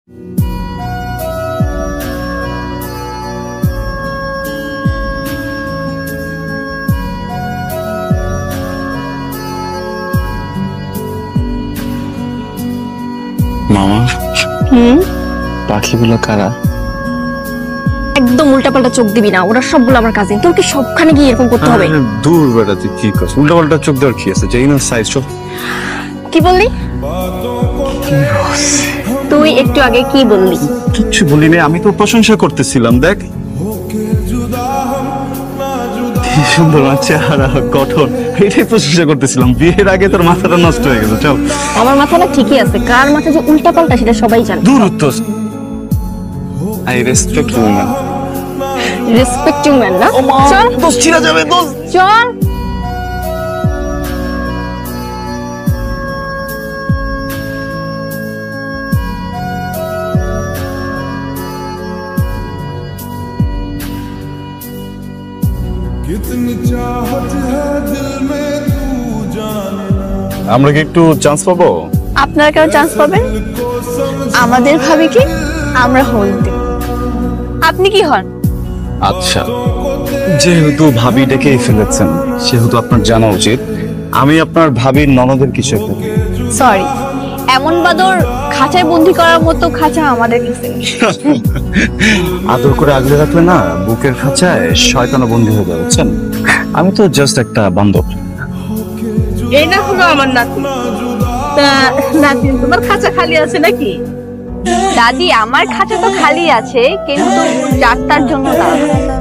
মামা পাখিগুলো কারা? একদম উল্টাপাল্টা চোখ দিবি না, ওরা সবগুলো আমার কাজিন। তোর কি সবখানে গিয়ে এরকম করতে হবে? দূর বেটা, তুই কি করছিস? উল্টাপাল্টা চোখ দেওয়ার কি আছে? যেই না সাইজ সব। কি বললি? তুই একটু আগে কি বললি? কিচ্ছু বলিনি, আমি তো প্রশংসা করতেছিলাম। দেখ কি সুন্দর চেহারা, গঠন, এটাই প্রশংসা করতেছিলাম। বিয়ের আগে তোর মাথাটা নষ্ট হয়ে গেছে। চল। আমার মাথাটা ঠিকই আছে, কার মাথা যে উল্টাপাল্টা সেটা সবাই জানে। দূর উত্তর। I respect women. Respecting man না? চল। দোষ ছিড়া যাবে, দোষ। চল। আমরা কি একটু চান্স পাবো? আপনারা কেন চান্স পাবেন? আমাদের ভাবি কি আমরা হল দেব। আপনি কি হন? আচ্ছা, যেহেতু ভাবি ডেকেই ফেলেছেন সেহেতু আপনার জানা উচিত আমি আপনার ভাবির ননদের কিছু একটা। সরি, এমন বাদর খাঁচায় বন্দি করার মতো খাঁচা আমাদের কাছে নেই। আদর করে আগলে রাখলে না বুকের খাঁচায় শয়তানও বন্দি হয়ে যাবে, বুঝছেন? আমি তো জাস্ট একটা বান্ধব। এই না হলো আমার নাতি। তা নাতি, তোমার খাঁচা খালি আছে নাকি? দাদি, আমার খাঁচা তো খালি আছে, কিন্তু যাত্রার জন্য না।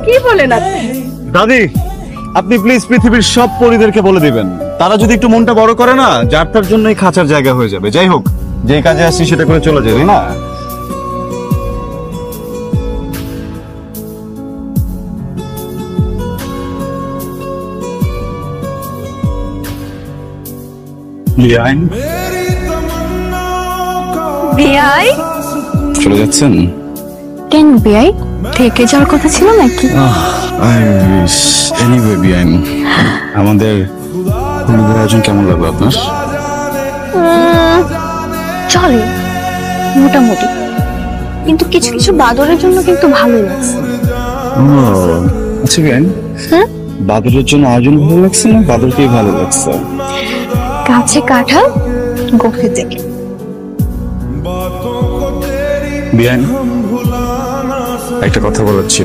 কি বলেন আপনি? দাদি, আপনি প্লিজ পৃথিবীর সব পরিদেরকে বলে দিবেন, তারা যদি একটু মনটা বড় করে না, যাত্রার জন্যই খাঁচার জায়গা হয়ে যাবে। যাই হোক, যে কাজে আসছি সেটা করে চলে যাবে না। বিআই চলে যাচ্ছেন? কেন বিআই? থেকে যাওয়ার কথা ছিল নাকি? এনিওয়ে বিআইন, আমাদের হলুদের আয়োজন কেমন লাগলো আপনার? চলে মোটামুটি, কিন্তু কিছু কিছু বাদরের জন্য কিন্তু ভালোই লাগছে। আচ্ছা বিআইন, বাদরের জন্য আয়োজন ভালো লাগছে না বাদরকেই ভালো লাগছে? কাছে কাঁঠাল, গোফে থেকে। বিআইন, একটা কথা বলার ছিল।